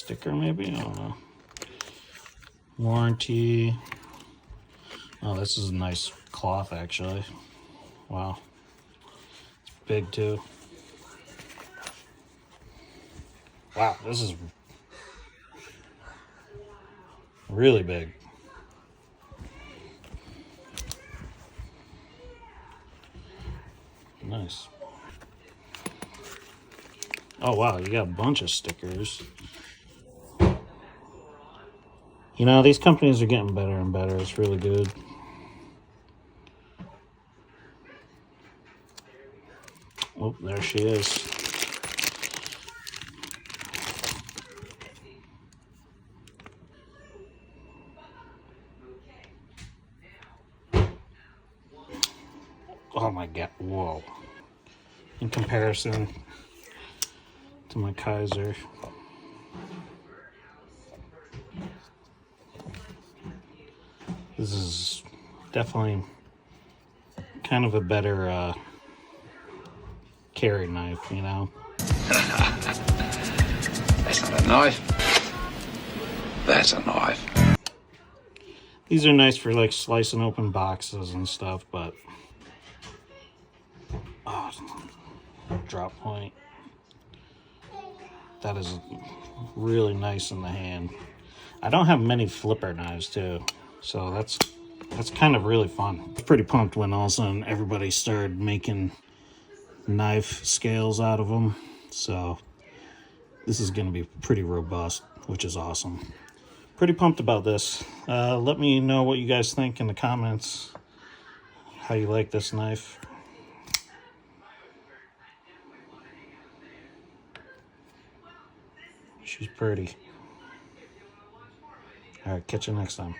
sticker maybe? I don't know. Warranty. Oh, this is a nice cloth actually. Wow. It's big too. Wow, this is really big. Nice. Oh wow, you got a bunch of stickers. You know, these companies are getting better and better. It's really good. Oh, there she is. Oh my god, whoa. In comparison to my Kaiser. This is definitely kind of a better carry knife, you know? That's not a knife. That's a knife. These are nice for like slicing open boxes and stuff, but oh, drop point. That is really nice in the hand. I don't have many flipper knives too, so that's kind of really fun. I was pretty pumped when all of a sudden everybody started making knife scales out of them. So this is going to be pretty robust, which is awesome. Pretty pumped about this. Let me know what you guys think in the comments. How you like this knife. She's pretty. All right, catch you next time.